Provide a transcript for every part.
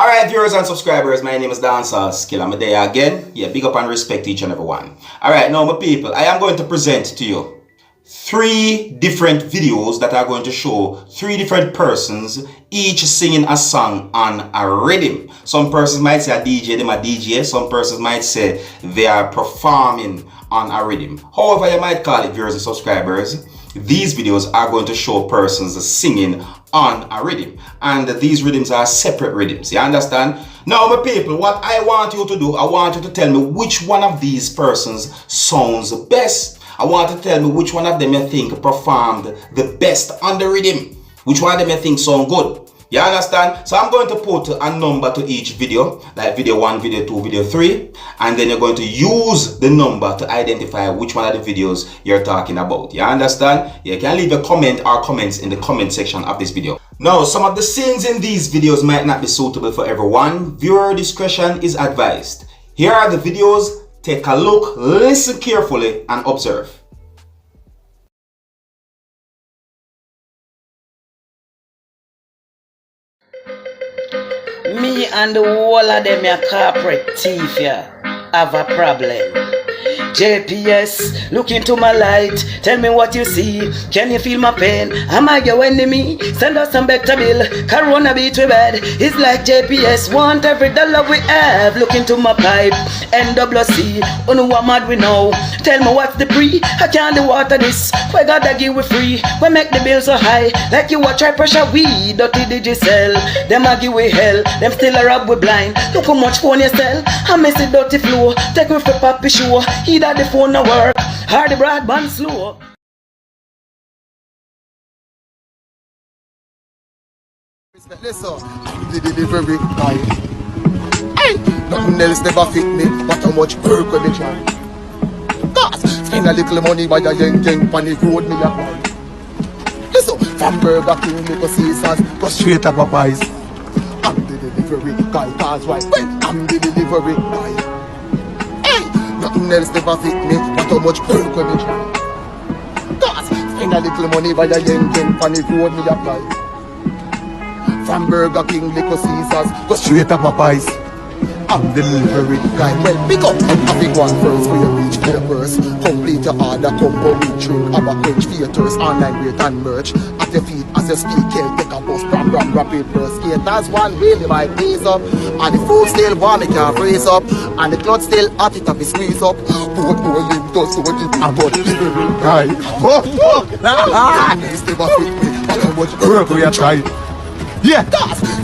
Alright, viewers and subscribers, my name is Dancehall Skilla. I'm there again. Yeah, big up and respect each and every one. Alright, now my people, I am going to present to you 3 different videos that are going to show 3 different persons, each singing a song on a rhythm. Some persons might say a DJ, them a DJ. Some persons might say they are performing on a rhythm. However you might call it, viewers and subscribers, these videos are going to show persons singing on a rhythm, and these rhythms are separate rhythms. You understand? Now my people, what I want you to do, I want you to tell me which one of these persons sounds best. I want you to tell me which one of them you think performed the best on the rhythm. Which one of them you think sound good. You understand? So I'm going to put a number to each video, like video 1, video 2, video 3, and then you're going to use the number to identify which one of the videos you're talking about. You understand? You can leave a comment or comments in the comment section of this video. Now, some of the scenes in these videos might not be suitable for everyone. Viewer discretion is advised. Here are the videos. Take a look, listen carefully, and observe. Me and the whole of them a corporate thief have a problem. JPS, look into my light, tell me what you see. Can you feel my pain? Am I your enemy? Send us some better bill. Corona beat we bad. It's like JPS want every dollar we have. Look into my pipe. NWC, on what mad we know. Tell me what's the pre? I can't do water this. We gotta give we free. We make the bill so high. Like you a try pressure we. Dirty digicel. Them a give we hell. Them still a rob we blind. Look how much phone you sell. I miss the dirty flow. Take me for papi show. Either the phone no work, or the broadband slow. Listen, the delivery guy. Hey, nothing else never fit me, but how much work we me try. Cause spend a little money by a young on the road me a buy. Listen, from Burger King, me go Caesars, go straight to Popeyes. I'm the delivery guy, cause right, I'm the delivery guy. Nothing else never fit me, but how much work we me try. Cause spend a little money by a young on the road me apply. From Burger King, Little Caesars, go straight to Popeyes. I'm the delivery guy. Well, pick up a big one first for you reach to the purse. Complete your order, combo, reach, drink, have a quench, theaters, online rate and merch. At your feet as you speak, here, take a bus, rapid burst. Skaters one really my knees up. And the food still warm, it can't freeze up. And the cloth still hot, it have to squeeze up. What you does, what you do, about delivery guy. It's never fit me, but how much work we are trying. Yeah,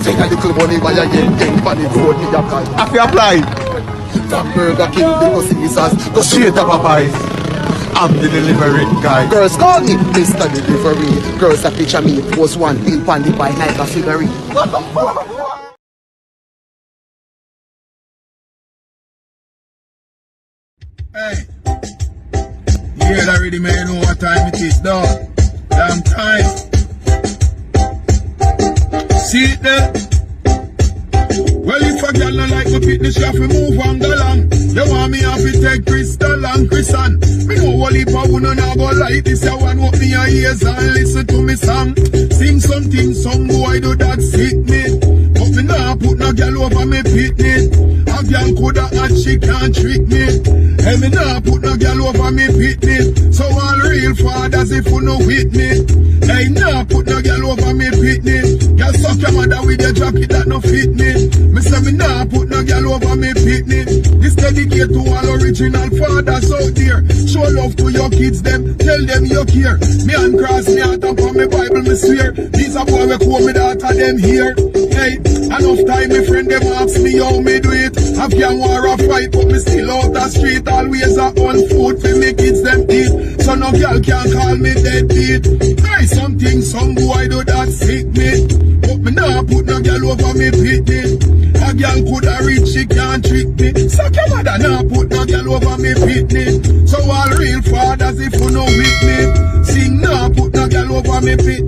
take a little money by a yen on the road me apply. If you apply from Burger King, Little Caesars, go straight to Popeyes. I'm the delivery guy. Girls call me Mr. Delivery. Girls that picture me post one bill pandy by night a figurine. What the fuck? Hey, you heard already, man, you know what time it is, dog. Damn time. See it there? Well, if a girl not like my fitness, she have to move on the long. You want me have to take Crystal and Chrisan. Me know all if I wanna go like this. I want what me a ears and listen to me song. Sing something, some boy do that sick me. But me nah put no girl over me pitney. A girl coulda act, she can't trick me. Hey, me nah put no girl over me pitney. So all real fathers if you no with me. Hey, nah put no girl over me pitney. Girl suck your mother with your jacket that no fit me. Me say me nah put no girl over me pitney. This dedicate to all original fathers out there. Show love to your kids them, tell them you care. Me and cross me out up on me Bible me swear. These a boy we call me daughter them here. Hey, enough time me friend them ask me how me do it. I can't war a fight but me still out the street. Always a on food for me kids them eat. So no girl can call me deadbeat. Hey, something some boy do that sick me. But me nah put no girl over me pitney. A girl coulda reach, she can't trick me. Suck your mother, nah put no girl over me pitney. So all real fathers if you know with me. Sing nah put no girl over me pit.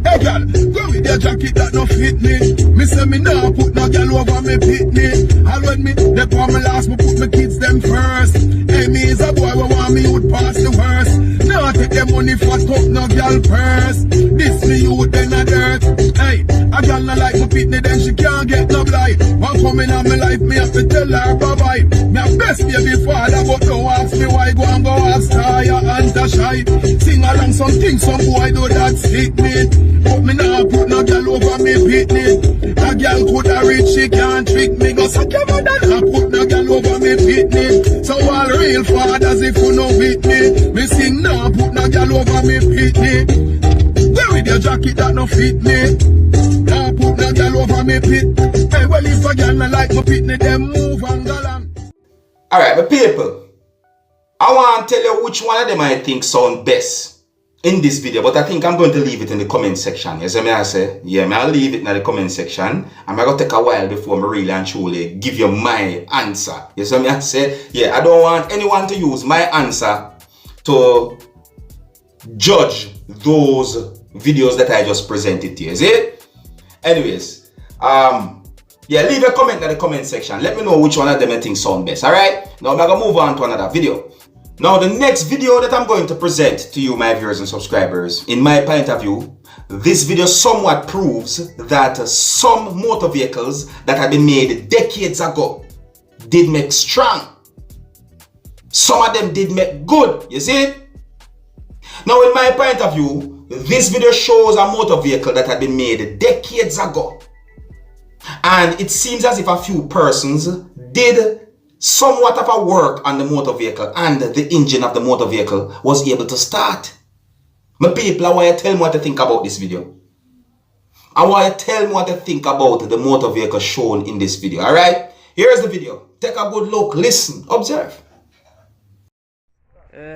Hey girl, go with your jacket that no fit me. Me say me nah put no girl over me pitney. And when me, they for me last, me put my kids them first. Hey me is a boy who want me youth pass the worst. Nah take them money for top no girl purse. This me youth then a dirt. Hey, a girl not like my pitney then she can't get no blight. coming on my life, me have to tell her bye-bye. Me a best baby father, but don't ask me why. Go and go ask Taya and Tashai. Sing along some things, some boy do that stick me. But me nah put no girl over me pitney. A girl coulda rich, she can't trick me. Go suck your mother, nah put no girl over me pitney. So all real fathers, if you know with me sing nah put no girl over me pitney. Where with your jacket that no fit me? Nah put no girl over me pit. Hey, well if a girl not like my pitney, then move and go on. Alright, my people, I want to tell you which one of them I think sound best in this video, but I think I'm going to leave it in the comment section. You see me I say? Yeah, I'll leave it in the comment section. And I'm going to take a while before I really and truly give you my answer. You see me I say? Yeah, I don't want anyone to use my answer to judge those videos that I just presented to you. Is it? Anyways, yeah, leave a comment in the comment section. Let me know which one of them I think sound best. Alright? Now I'm going to move on to another video. Now the next video that I'm going to present to you, my viewers and subscribers, in my point of view, this video somewhat proves that some motor vehicles that have been made decades ago did make strong. Some of them did make good, you see? Now in my point of view, this video shows a motor vehicle that had been made decades ago. And it seems as if a few persons did somewhat of a work on the motor vehicle and the engine of the motor vehicle was able to start. My people, I want you to tell me what to think about this video. I want you to tell me what to think about the motor vehicle shown in this video. Alright? Here's the video. Take a good look, listen, observe.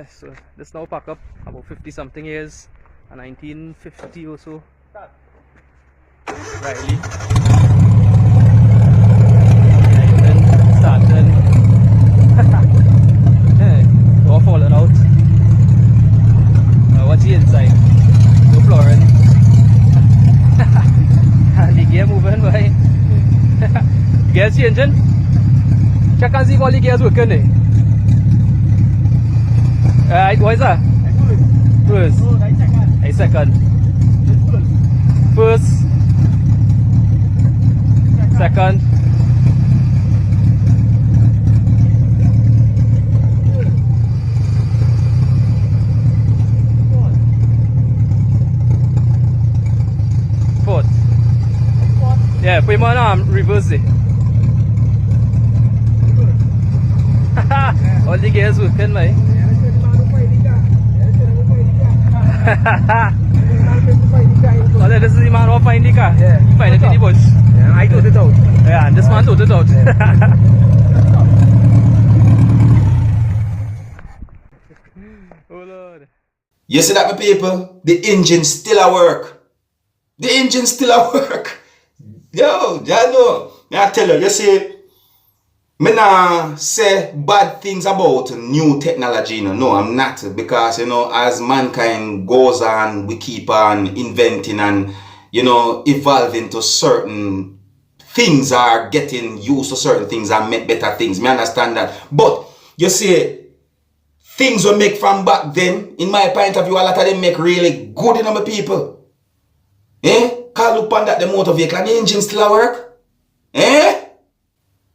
So this now pack up about 50 something years, 1950 or so. Riley. Started. Hey, door falling out. What's the inside? No flooring. The gear moving, boy. Gears changing. Check and see if all the gears working. What is that? First. A second. First. Second. Fourth. Yeah, put him on reverse it. All the gears working, mate. Oh, this is the man who find the car. Yeah. He find it in the bush. Yeah, I told it out. Yeah, and this man told it out. Oh Lord. You see that, my people? The engine still at work. The engine still at work. Yo, you know. I tell you, you see, me nah say bad things about new technology, you know. No, I'm not, because you know, as mankind goes on, we keep on inventing and, you know, evolving to certain things, are getting used to certain things and make better things. Me understand that, but you see, things we make from back then, in my point of view, a lot of them make really good, you know, my people. Call up on that the motor vehicle and the engine still at work.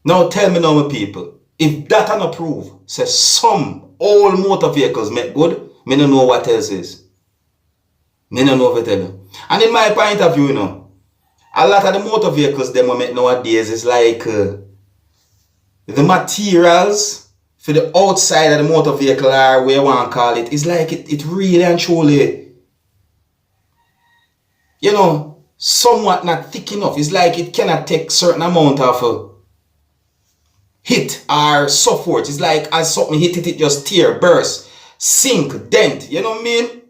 Now tell me now, my people, if that are not proof, say some old motor vehicles make good, me don't know what else is. Me don't know what to tell you. And in my point of view, you know, a lot of the motor vehicles them we make nowadays is like the materials for the outside of the motor vehicle, or where you want to call it, is like it really and truly, you know, somewhat not thick enough. It's like it cannot take certain amount of hit or so forth. It's like as something hit it, it just tear, burst, sink, dent. You know what I mean?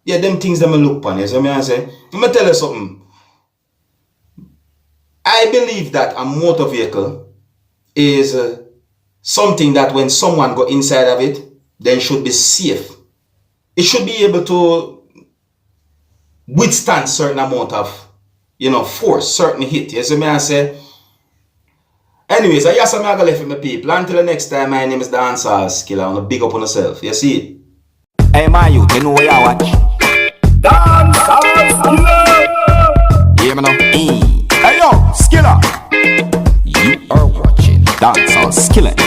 Yeah, them things that I look upon. You see what I say? Let me tell you something. I believe that a motor vehicle is something that when someone go inside of it, then should be safe. It should be able to withstand certain amount of, you know, force, certain hit. You see what I say? Anyways, I guess I'm going to leave with my people. Until the next time, my name is Dancehall Skilla. I'm going to big up on yourself. You see? Hey, man, you know where you watch? Dancehall Skilla! Yeah, man. Hey, yo, Skilla! skilla.